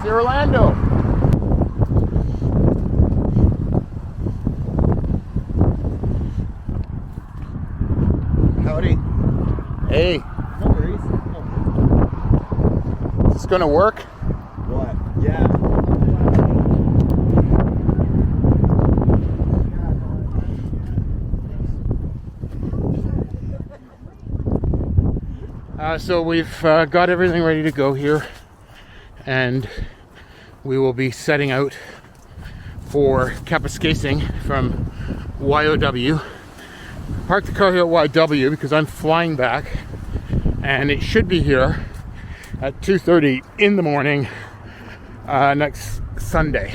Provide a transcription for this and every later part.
Chevy Orlando. Howdy. Hey, No worries. is this gonna work? What? Yeah. So we've got everything ready to go here, and we will be setting out for Kapuskasing from YOW. Parked the car here at YW because I'm flying back, and it should be here at 2:30 in the morning next Sunday,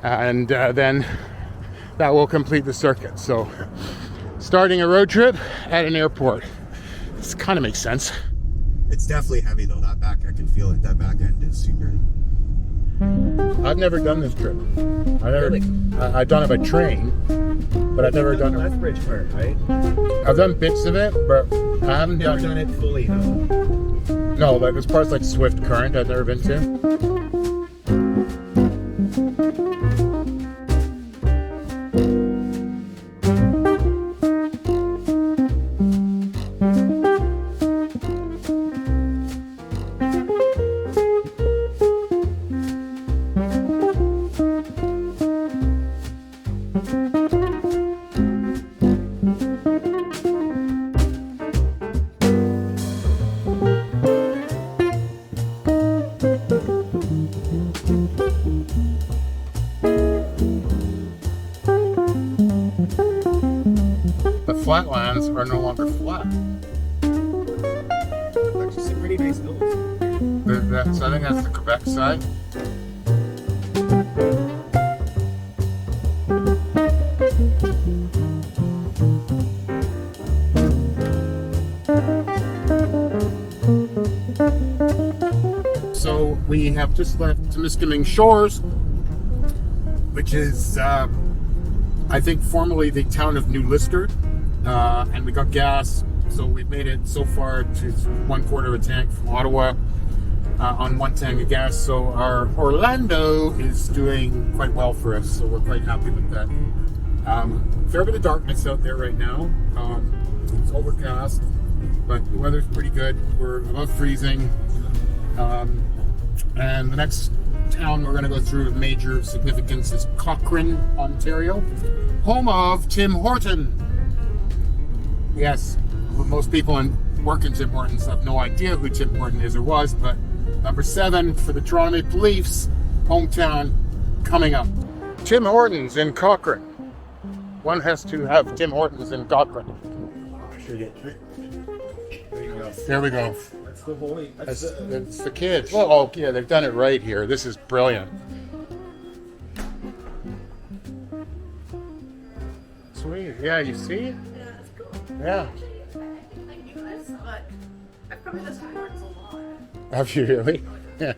and then that will complete the circuit. So starting a road trip at an airport. This kind of makes sense. It's definitely heavy though. That back, I can feel it. That back end is super. I've never done this trip. I've done it by train, but I've never done it. Lethbridge part, right? I've done bits of it, but I haven't Never done it fully though. No, like there's parts like Swift Current I've never been to. Flatlands are no longer flat. Actually, some pretty nice hills. So I think that's the Quebec side. So we have just left Temiskaming Shores, which is, I think, formerly the town of New Lister. And we got gas, so we've made it so far to 1/4 of a tank from Ottawa on 1 tank of gas. So our Orlando is doing quite well for us, so we're quite happy with that. Fair bit of darkness out there right now. It's overcast, but the weather's pretty good. We're above freezing. And the next town we're going to go through of major significance is Cochrane, Ontario, home of Tim Horton. Yes, most people work in Tim Hortons have no idea who Tim Horton is or was, but number 7 for the Toronto Maple Leafs, hometown, coming up. Tim Hortons in Cochrane. One has to have Tim Hortons in Cochrane. There you go. There we go. That's the holy. It's the kids. Oh, yeah, they've done it right here. This is brilliant. Sweet. Yeah, you see? Yeah. I knew this, but I've probably just worked a lot. Have you really? Yeah.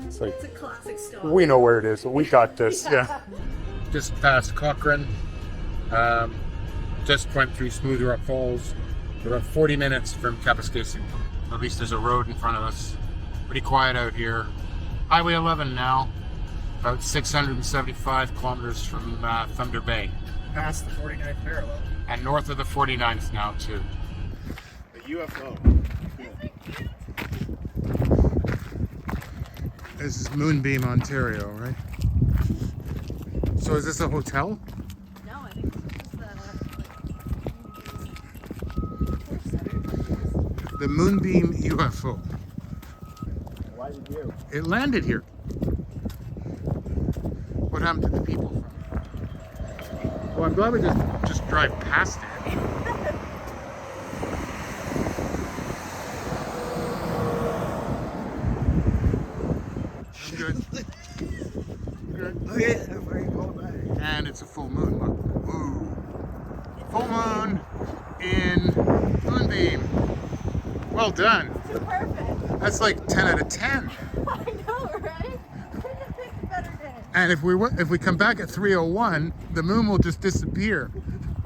It's like, It's a classic stop. we know where it is. We got this. Yeah. Just past Cochrane. Just went through Smooth Rock Falls. We're about 40 minutes from Kapuskasing. At least there's a road in front of us. Pretty quiet out here. Highway 11 now. About 675 kilometers from Thunder Bay. Past the 49th parallel. And north of the 49th now, too. The UFO. This is Moonbeam, Ontario, right? So is this a hotel? No, I think it's just The Moonbeam UFO. Why did you? It landed here. What happened to the people from it? Well, I'm glad we just drive past it. Good. Good. Okay, where are you going back? And it's a full moon. Look. Ooh. Full moon in Moonbeam. Well done. too perfect. That's like 10 out of 10. I know, right? Couldn't pick a better day. And if we come back at 3:01, the moon will just disappear,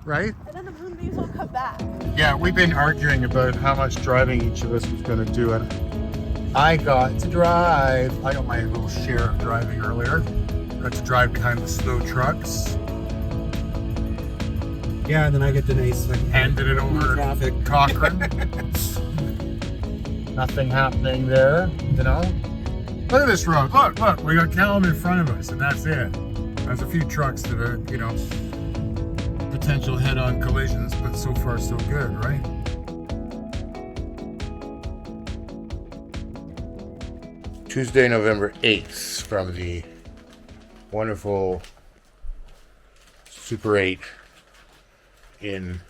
right? And then the moonbeams will come back. Yeah, we've been arguing about how much driving each of us was going to do, and I got to drive. I got my little share of driving earlier. Got to drive behind the slow trucks. Yeah, and then I get to nice like Handed it over traffic. to Cochrane. Nothing happening there, you know. Look at this road. Look, we got Callum in front of us, and that's it. There's a few trucks that are, you know, potential head-on collisions, but so far so good, right? Tuesday, November 8th from the wonderful Super 8 in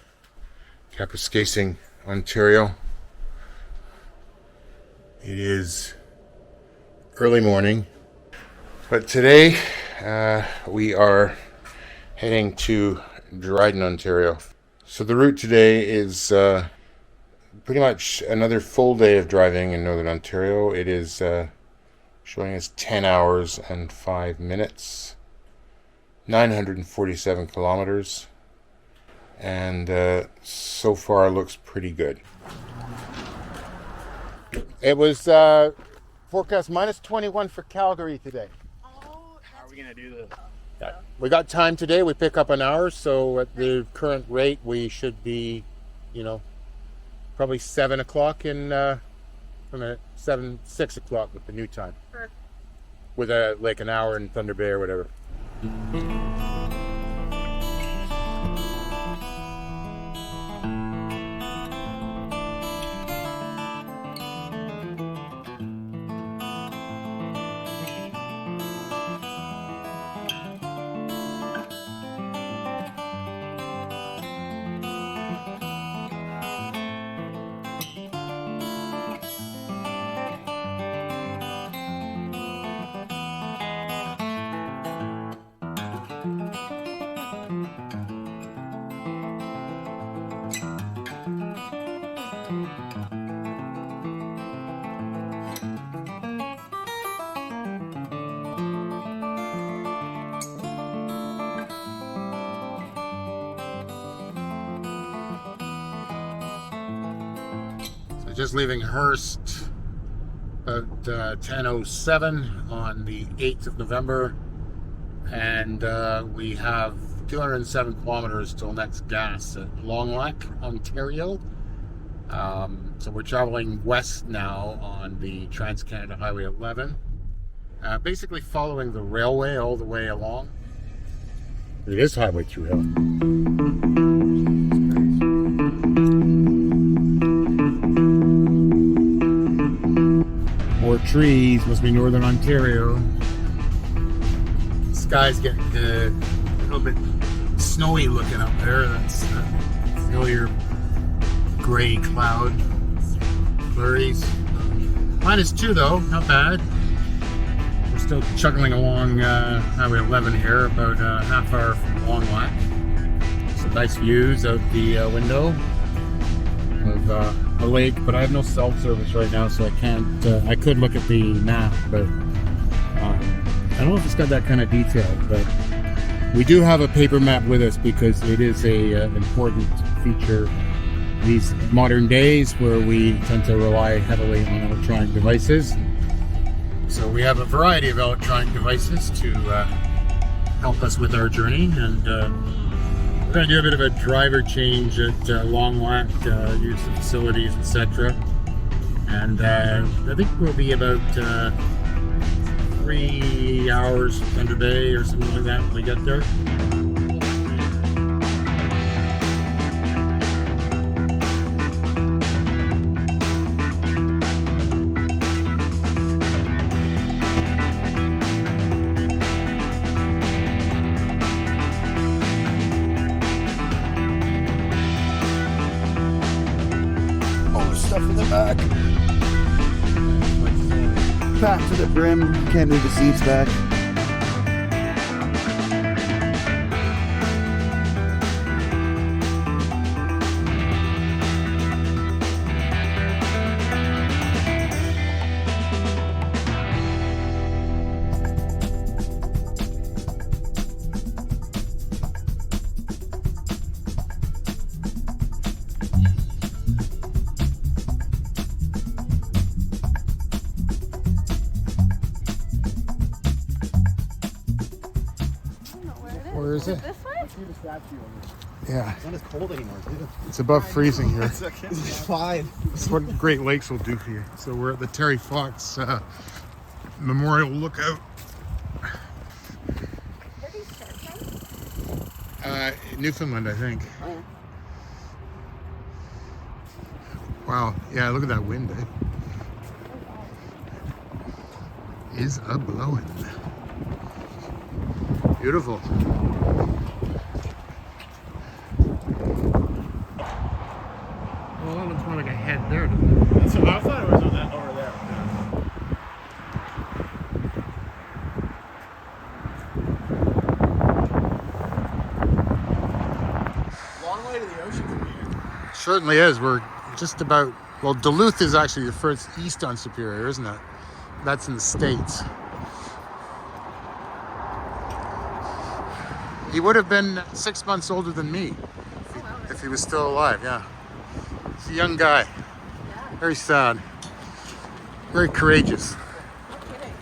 Kapuskasing, Ontario. It is early morning, but today we are heading to Dryden, Ontario. So the route today is pretty much another full day of driving in Northern Ontario. It is showing us 10 hours and 5 minutes, 947 kilometers, and so far looks pretty good. It was forecast minus 21 for Calgary today. Oh, How are we gonna do this? We got time today. We pick up an hour, so at the current rate, we should be, you know, probably 7 o'clock in, 6 o'clock with the new time. Sure. With like an hour in Thunder Bay or whatever. Just leaving Hearst about 10:07 on the 8th of November, and we have 207 kilometers till next gas at Long Lac, Ontario. So we're traveling west now on the Trans-Canada Highway 11, basically following the railway all the way along. It is highway through hill. More trees, must be Northern Ontario. The sky's getting a little bit snowy looking up there. That's familiar gray cloud flurries. -2 though, not bad. We're still chugging along Highway 11 here, about a half hour from Long Lac. Some nice views out the window of a lake, but I have no cell service right now, so I can't. I could look at the map, but I don't know if it's got that kind of detail. But we do have a paper map with us because it is a important feature these modern days where we tend to rely heavily on electronic devices. So we have a variety of electronic devices to help us with our journey, and we're going to do a bit of a driver change at Long Lac, use the facilities, etc. And I think we'll be about 3 hours from Thunder Bay or something like that when we get there. Stuff in the back. Back to the brim. Can't move the seats back. Is it? This way? See the statue over Yeah. It's not as cold anymore, too. It's above freezing here. It's fine. That's what Great Lakes will do for you. So we're at the Terry Fox Memorial Lookout. Where do you start from? Newfoundland, I think. Oh. Wow. Yeah, look at that wind, eh? Is a blowing. Beautiful. Well, that looks more like a head there, doesn't it? That's what I thought it was on that over there. Long way to the ocean from here. Certainly is. We're just about, well, Duluth is actually the first east on Superior, isn't it? That's in the States. He would have been 6 months older than me if he was still alive, yeah. He's a young guy. Yeah. Very sad. Very courageous. No kidding.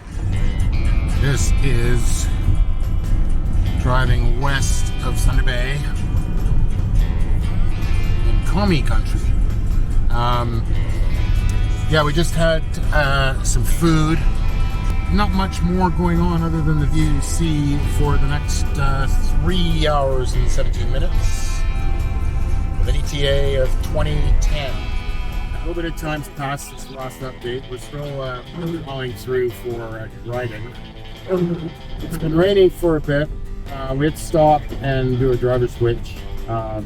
This is driving west of Thunder Bay in Commie country. Yeah, we just had some food. Not much more going on other than the view you see for the next 3 hours and 17 minutes with an ETA of 2010. A little bit of time's passed since the last update. We're still plowing through for Dryden. It's been raining for a bit. We had to stop and do a driver switch. But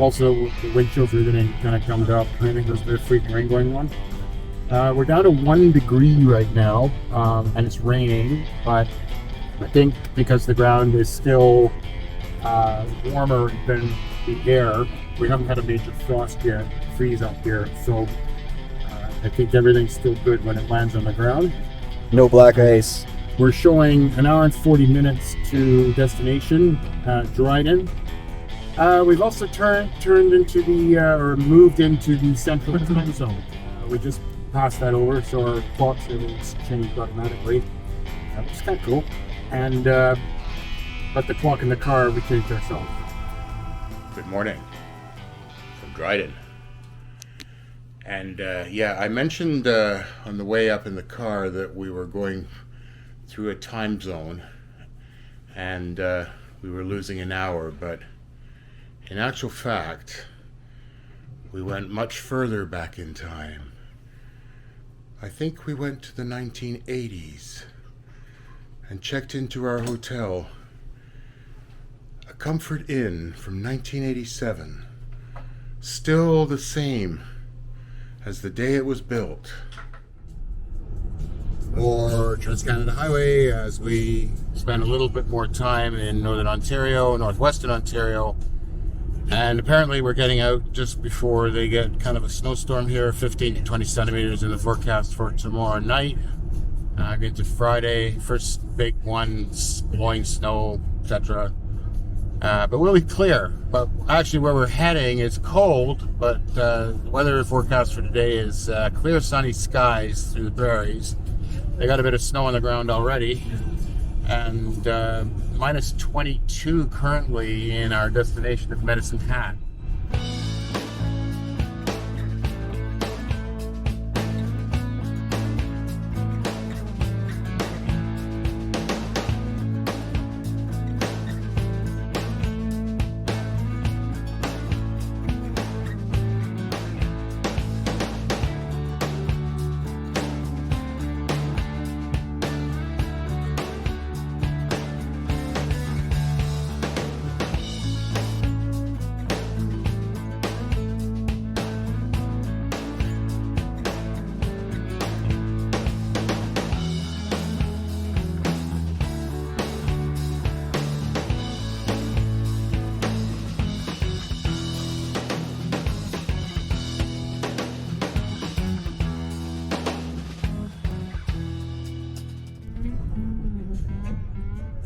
also the windshield everything kind of comes up. I think there's a bit of freaking rain going on. We're down to 1 degree right now, and it's raining, but I think because the ground is still warmer than the air, we haven't had a major frost yet, freeze up here, so I think everything's still good when it lands on the ground. No black ice. We're showing an hour and 40 minutes to destination, Dryden. We've also turned into the, or moved into the central time zone. We just passed that over, so our clocks everything's changed automatically. It's kind of cool. And, but the clock in the car, we changed ourselves. Good morning from Dryden. And yeah, I mentioned on the way up in the car that we were going through a time zone and we were losing an hour, but in actual fact, we went much further back in time. I think we went to the 1980s and checked into our hotel, a Comfort Inn from 1987, still the same as the day it was built. Or Trans-Canada Highway, as we spent a little bit more time in Northern Ontario, Northwestern Ontario, and apparently we're getting out just before they get kind of a snowstorm here, 15 to 20 centimeters in the forecast for tomorrow night. Going to Friday, first big one, blowing snow, etc. But really clear. But actually where we're heading is cold, but the weather forecast for today is clear sunny skies through the prairies. They got a bit of snow on the ground already. And minus 22 currently in our destination of Medicine Hat.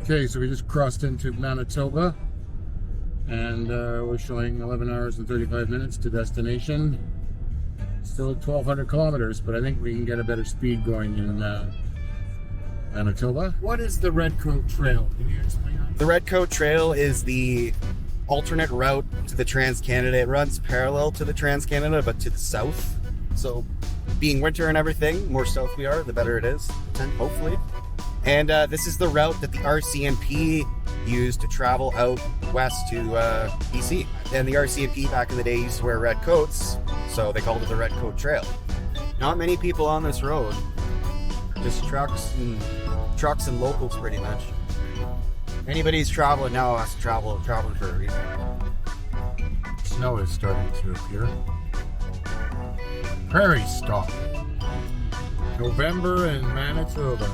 Okay, so we just crossed into Manitoba, and we're showing 11 hours and 35 minutes to destination. Still at 1,200 kilometers, but I think we can get a better speed going in Manitoba. What is the Redcoat Trail? Can you explain that? The Redcoat Trail is the alternate route to the Trans-Canada. It runs parallel to the Trans-Canada, but to the south. So, being winter and everything, more south we are, the better it is, hopefully. And this is the route that the RCMP used to travel out west to BC. And the RCMP back in the day used to wear red coats, so they called it the Redcoat Trail. Not many people on this road, just trucks and locals pretty much. Anybody's traveling now has to traveling for a reason. Snow is starting to appear. Prairie Stop. November in Manitoba.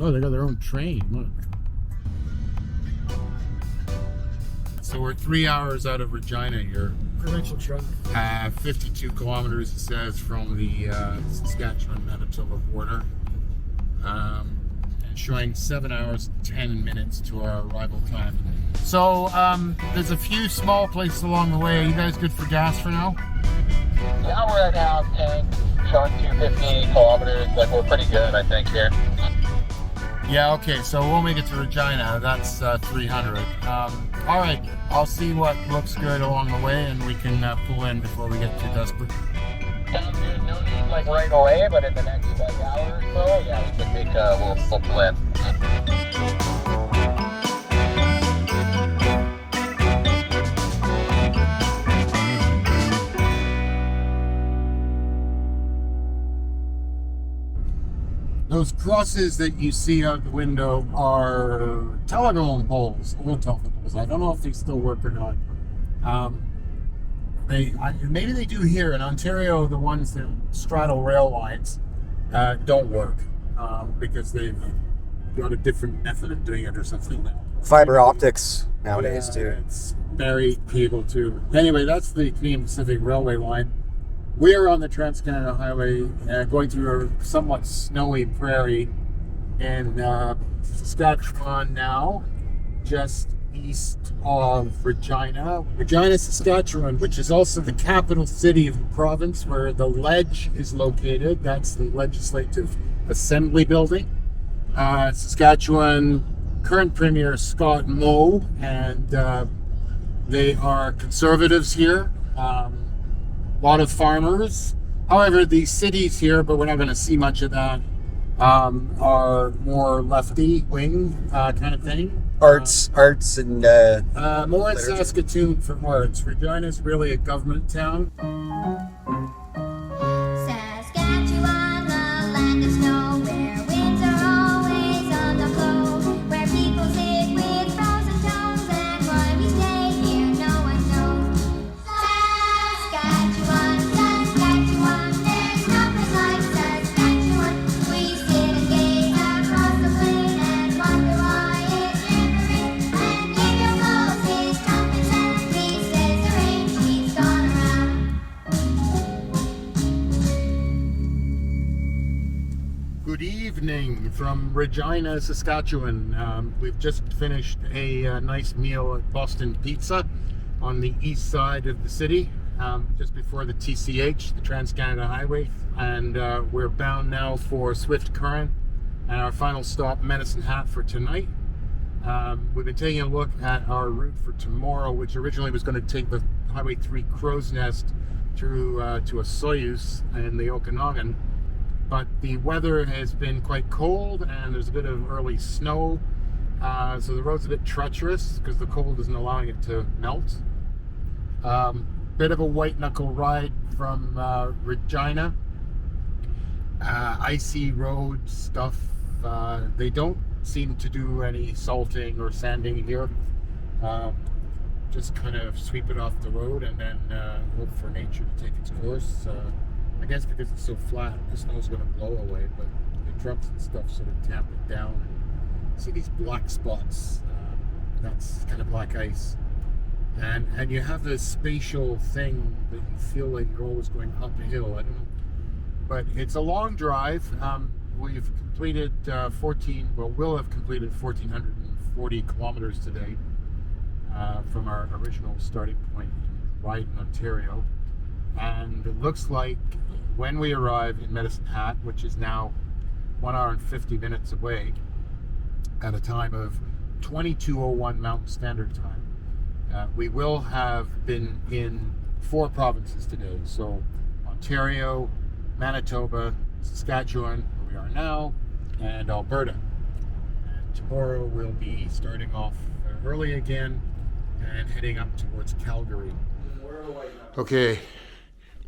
Oh, they got their own train. Look. So we're 3 hours out of Regina here. Provincial truck. 52 kilometers, it says, from the Saskatchewan-Manitoba border. And showing 7 hours and 10 minutes to our arrival time. So there's a few small places along the way. Are you guys good for gas for now? Yeah, we're at now 10, showing 250 kilometers. Like, we're pretty good, I think, here. Yeah, okay, so we'll make it to Regina. That's 300. All right, I'll see what looks good along the way, and we can pull in before we get too desperate. Sounds good. No need, like, right away, but in the next hour or so, yeah, we can make we'll pull in. Those crosses that you see out the window are telephone poles, old telephone poles. I don't know if they still work or not. Maybe they do here in Ontario. The ones that straddle rail lines don't work because they've got a different method of doing it or something now. Fiber optics nowadays too. It's buried cable too. Anyway, that's the Canadian Pacific Railway line. We're on the Trans-Canada Highway going through a somewhat snowy prairie in Saskatchewan now, just east of Regina. Regina, Saskatchewan, which is also the capital city of the province where the Ledge is located. That's the Legislative Assembly building. Saskatchewan current Premier Scott Moe, and they are conservatives here. A lot of farmers. However, the cities here, but we're not going to see much of that, are more lefty wing kind of thing. Arts and more in literature. Saskatoon for arts. Regina's really a government town. Saskatchewan, the land of snow, where winds are always on the flow, where people sit with frozen toes, and why we stay here no one knows. Saskatchewan, Saskatchewan, there's no place like Saskatchewan. We sit and gaze across the plain and wonder why it's shivering. And Gabriel blows his trumpets and he says the rain she's gone around. Good evening from Regina, Saskatchewan. We've just finished a nice meal at Boston Pizza on the east side of the city, just before the TCH, the Trans-Canada Highway. And we're bound now for Swift Current and our final stop, Medicine Hat, for tonight. We've been taking a look at our route for tomorrow, which originally was going to take the Highway 3 Crow's Nest through to a Soyuz in the Okanagan. But the weather has been quite cold and there's a bit of early snow. So the road's a bit treacherous because the cold isn't allowing it to melt. Bit of a white knuckle ride from Regina. Icy road stuff. They don't seem to do any salting or sanding here. Just kind of sweep it off the road and then hope for nature to take its course. I guess because it's so flat, the snow's going to blow away, but the trucks and stuff sort of tamp it down. And see these black spots. That's kind of black ice. And you have this spatial thing that you feel like you're always going uphill. I don't know. But it's a long drive. we've completed we'll have completed 1,440 kilometers today from our original starting point in Dryden, Ontario. And it looks like when we arrive in Medicine Hat, which is now 1 hour and 50 minutes away, at a time of 22:01 Mountain Standard Time, we will have been in 4 provinces today. So Ontario, Manitoba, Saskatchewan, where we are now, and Alberta. And tomorrow we'll be starting off early again and heading up towards Calgary. Okay,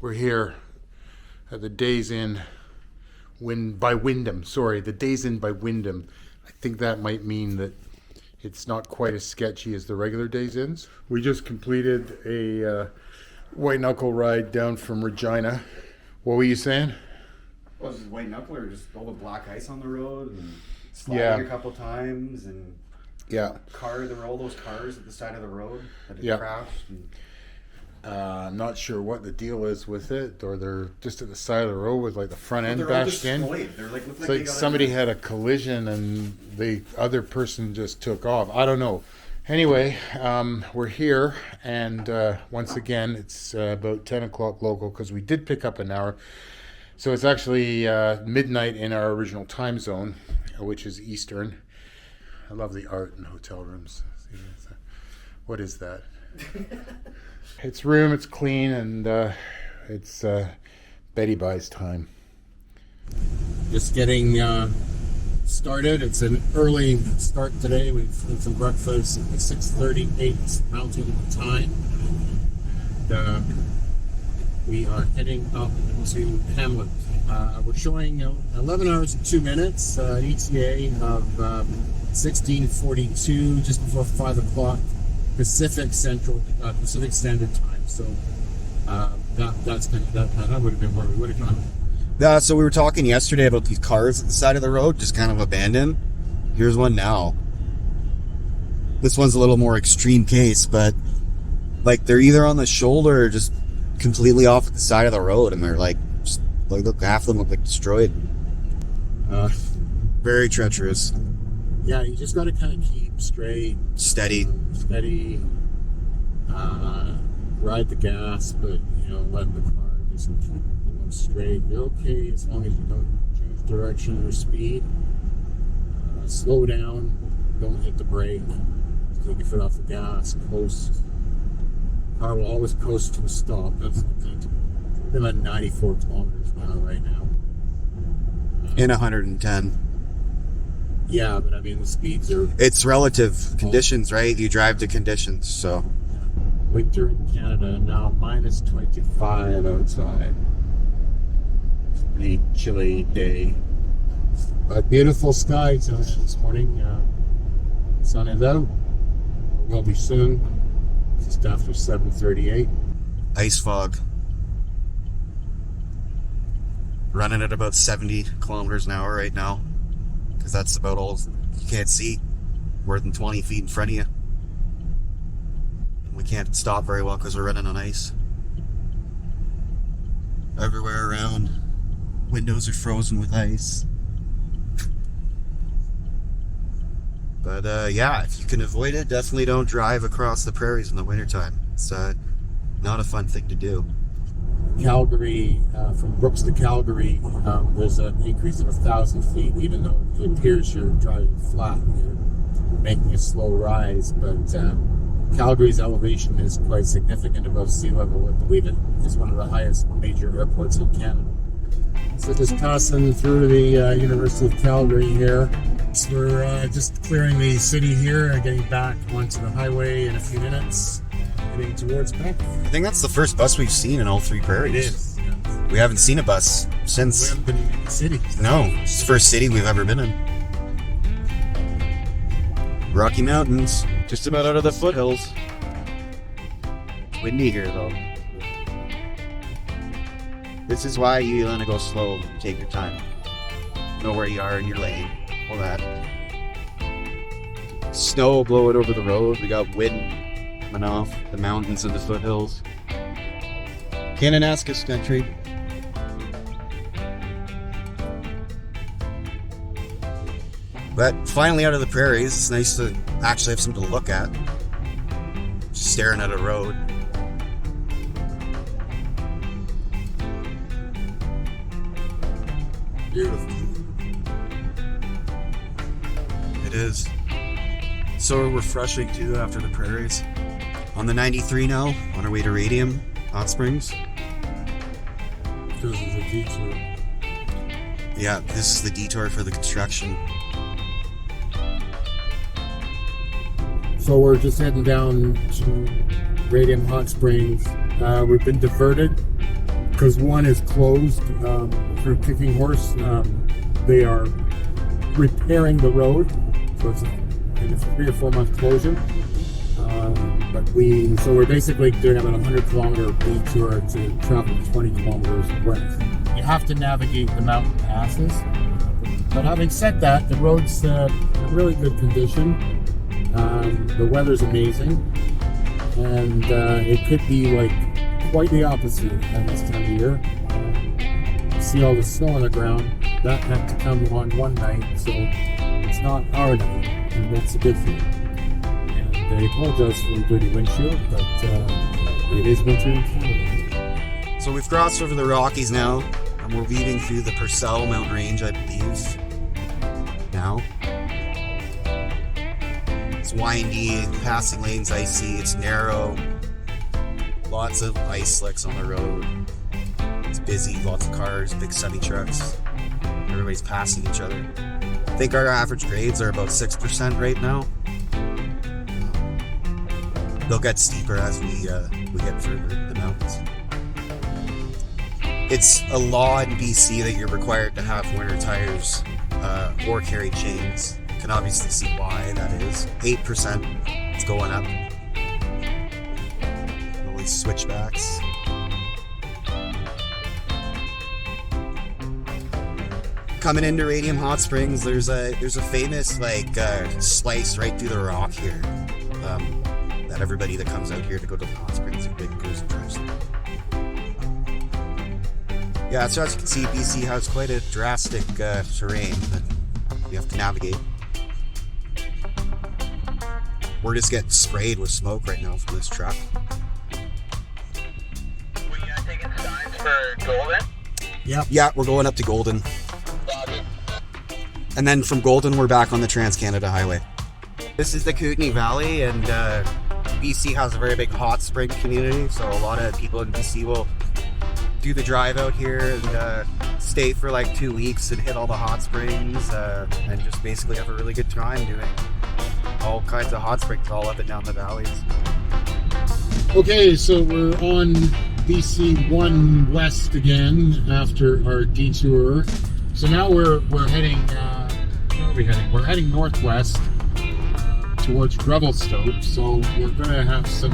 we're here at the Days Inn by Wyndham. Sorry, the Days Inn by Wyndham. I think that might mean that it's not quite as sketchy as the regular Days Inns. We just completed a white knuckle ride down from Regina. What were you saying? Well, this is white knuckle or just all the black ice on the road and sliding a couple times and Yeah. there were all those cars at the side of the road that had Yeah. crashed. And I'm not sure what the deal is with it, or they're just at the side of the road with like the front end they're all bashed in. destroyed. They're like, look It's like like they got somebody had a collision and the other person just took off. I don't know. Anyway, we're here, and once again, it's about 10 o'clock local because we did pick up an hour. So it's actually midnight in our original time zone, which is Eastern. I love the art in hotel rooms. What is that? It's room, it's clean, and it's Betty Bye's time. Just getting started. It's an early start today. We've had some breakfast at 6:38 Mountain Time. And we are heading up to Kamloops. We're showing 11 hours and 2 minutes, ETA of 16:42, just before 5 o'clock Pacific Standard Time. So that would have been where we would have gone. So we were talking yesterday about these cars at the side of the road, just kind of abandoned. Here's one now. This one's a little more extreme case, but like they're either on the shoulder or just completely off at the side of the road, and they're like, just, like look, half of them look like destroyed. Very treacherous. Yeah, you just got to kind of keep steady, ride the gas, but let the car just keep going straight. You're okay as long as you don't change direction or speed. Slow down, don't hit the brake, take your foot off the gas, coast. Car will always coast to a stop. That's good. I'm at 94 kilometers an hour right now. In 110. Yeah, but I mean the speeds are. It's relative conditions, right? You drive to conditions, so. Winter in Canada now, minus 25 outside. Pretty chilly day, but beautiful skies this morning. Sun is out. Will be soon. Just after 7:38. Ice fog. Running at about 70 kilometers an hour right now, because that's about all you can't see more than 20 feet in front of you. We can't stop very well because we're running on ice. Everywhere around, windows are frozen with ice. But yeah, if you can avoid it, definitely don't drive across the prairies in the wintertime. It's not a fun thing to do. Calgary, from Brooks to Calgary, there's an increase of 1,000 feet, even though it appears you're driving flat. You're making a slow rise, but Calgary's elevation is quite significant above sea level. I believe it is one of the highest major airports in Canada. So just passing through the University of Calgary here. So we're just clearing the city here and getting back onto the highway in a few minutes, heading towards Banff. I think that's the first bus we've seen in all 3 prairies. It is. Yeah. We haven't seen a bus We since. haven't been in the city. No, it's the first city we've ever been in. Rocky Mountains, just about out of the foothills. Windy here though. This is why you want to go slow, take your time. Know where you are in your lane, all that. Snow blowing over the road, we got wind coming off the mountains and the foothills. Kananaskis country. But finally out of the prairies, it's nice to actually have something to look at. Just staring at a road. Beautiful. It is. So refreshing too after the prairies. On the 93 now, on our way to Radium Hot Springs. This is a detour. Yeah, this is the detour for the construction. So we're just heading down to Radium Hot Springs. We've been diverted because one is closed through Kicking Horse. They are repairing the road, so it's a 3 or 4 month closure. So we're basically doing about a 100-kilometer detour to travel 20 kilometers west. You have to navigate the mountain passes. But having said that, the road's in really good condition. The weather's amazing, and it could be like quite the opposite at this time of year. See all the snow on the ground. That had to come on one night, so it's not our night, and that's a good thing. And they apologize for the dirty windshield, but it is winter in Canada. So we've crossed over the Rockies now, and we're weaving through the Purcell mountain range, I believe. Now. It's windy, passing lanes icy, it's narrow. Lots of ice slicks on the road. It's busy, lots of cars, big semi-trucks. Everybody's passing each other. I think our average grades are about 6% right now. They'll get steeper as we get further into the mountains. It's a law in BC that you're required to have winter tires or carry chains. You can obviously see why that is. 8%, it's going up. All these switchbacks. Coming into Radium Hot Springs, there's a famous slice right through the rock here. That everybody that comes out here to go to the hot springs goes and drives through. Yeah, so as you can see, BC has quite a drastic terrain that we have to navigate. We're just getting sprayed with smoke right now from this truck. We taking signs for Golden? Yeah, we're going up to Golden. And then from Golden, we're back on the Trans-Canada Highway. This is the Kootenay Valley, and BC has a very big hot spring community, so a lot of people in BC will do the drive out here and stay for like 2 weeks and hit all the hot springs and just basically have a really good time doing all kinds of hot springs all up and down the valleys. Okay, so we're on BC 1 West again after our detour. So now we're heading, where are we heading? We're heading northwest towards Revelstoke, so we're going to have some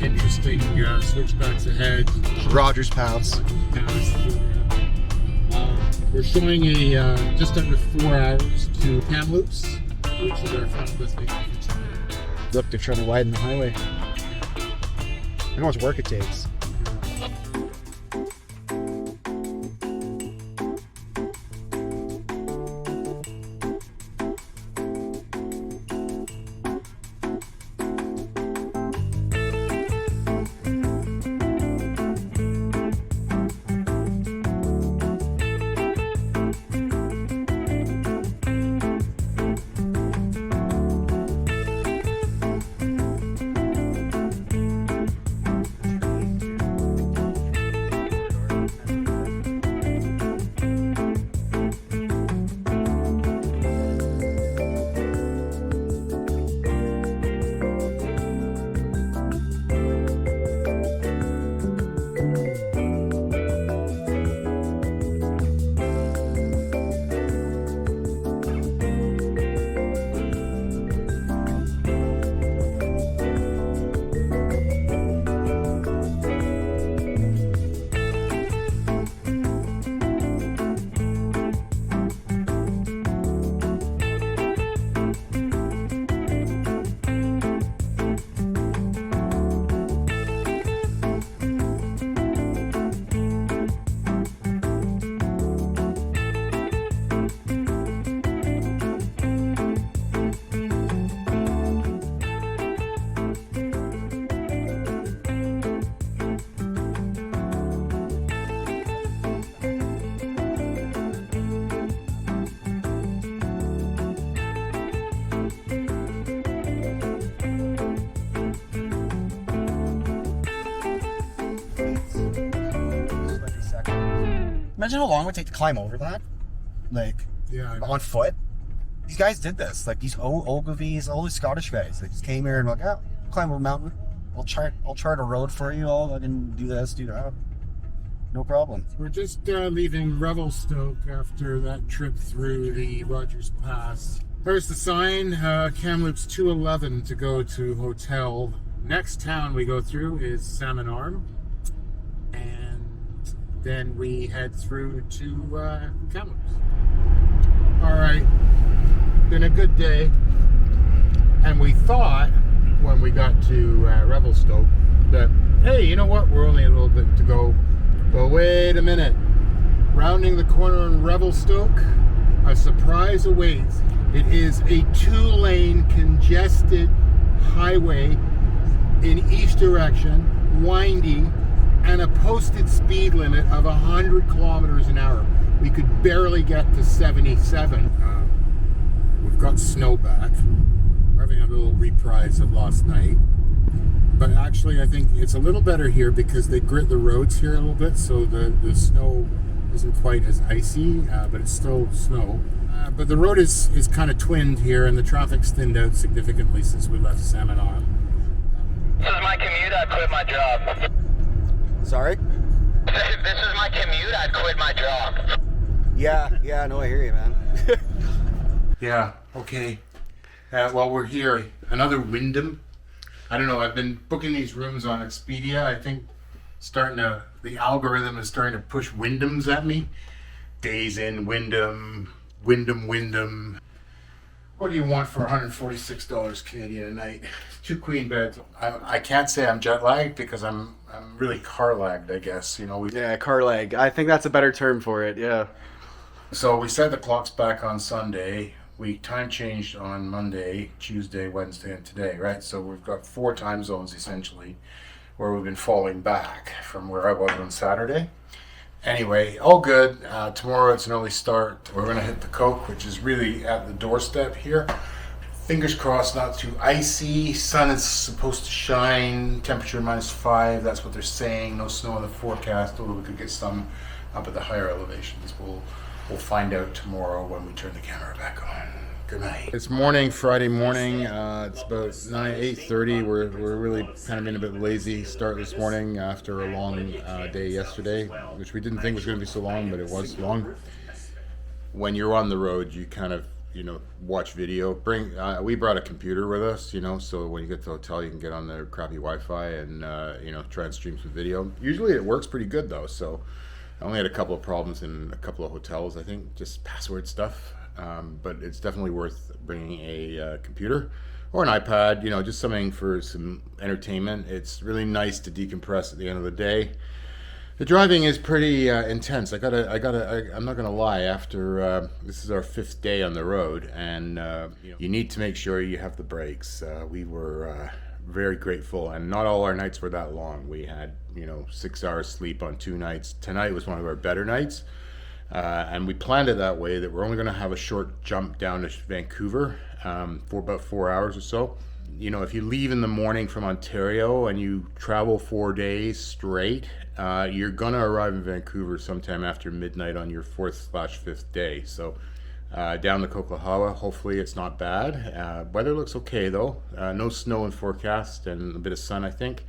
interesting switchbacks ahead. Rogers Paths. We're showing a just under 4 hours to Kamloops, which is our final destination. Look, they're trying to widen the highway. I know how much work it takes. Imagine how long it would take to climb over that. Like, Yeah. on foot. These guys did this. Like, these Ogilvies, all these Scottish guys. They just came here and like, oh, climb a mountain. I'll chart a road for you. I can do this, do that. No problem. We're just leaving Revelstoke after that trip through the Rogers Pass. There's the sign, Kamloops 211 to go to hotel. Next town we go through is Salmon Arm. And then we head through to Kamloops. Alright, been a good day. And we thought, when we got to Revelstoke, that, hey, you know what, we're only a little bit to go. But wait a minute. Rounding the corner in Revelstoke, a surprise awaits. It is a 2-lane congested highway in each direction, windy, and a posted speed limit of 100 kilometers an hour. We could barely get to 77. We've got snow back. We're having a little reprise of last night. But actually, I think it's a little better here because they grit the roads here a little bit, so the snow isn't quite as icy, but it's still snow. But the road is kind of twinned here, and the traffic's thinned out significantly since we left Salmon Arm. This is my commute, I'd quit my job. Sorry? If this is my commute, I'd quit my job. Yeah, no, I hear you, man. Yeah, okay. Well, we're here. Another Wyndham. I don't know, I've been booking these rooms on Expedia. I think the algorithm is starting to push Wyndhams at me. Days in Wyndham. What do you want for $146 Canadian a night? 2 queen beds. I can't say I'm jet lagged because I'm really car lagged, I guess. You know, Yeah, car lag. I think that's a better term for it, yeah. So we set the clocks back on Sunday. We time changed on Monday, Tuesday, Wednesday, and today, right? So we've got 4 time zones essentially where we've been falling back from where I was on Saturday. Anyway, all good. Tomorrow it's an early start. We're going to hit the Coke, which is really at the doorstep here. Fingers crossed, not too icy. Sun is supposed to shine. Temperature -5. That's what they're saying. No snow in the forecast, although we could get some up at the higher elevations. We'll find out tomorrow when we turn the camera back on. Good night. It's morning, Friday morning. It's about 8:30. We're really kind of been a bit lazy start this morning after a long day yesterday, which we didn't think was going to be so long, but it was long. When you're on the road, you kind of, watch video. We brought a computer with us, so when you get to the hotel, you can get on the crappy Wi-Fi and, try and stream some video. Usually it works pretty good though, so I only had a couple of problems in a couple of hotels, I think, just password stuff. But it's definitely worth bringing a computer or an iPad, just something for some entertainment. It's really nice to decompress at the end of the day. The driving is pretty intense. I'm not gonna lie. After this is our 5th day on the road, and you need to make sure you have the brakes. We were very grateful, and not all our nights were that long. We had 6 hours sleep on 2 nights. Tonight was one of our better nights, and we planned it that way, that we're only going to have a short jump down to Vancouver for about 4 hours or so. If you leave in the morning from Ontario and you travel 4 days straight, you're gonna arrive in Vancouver sometime after midnight on your 4th/5th day. So down the Koklahawa, hopefully it's not bad. Weather looks okay though. No snow in forecast and a bit of sun, I think.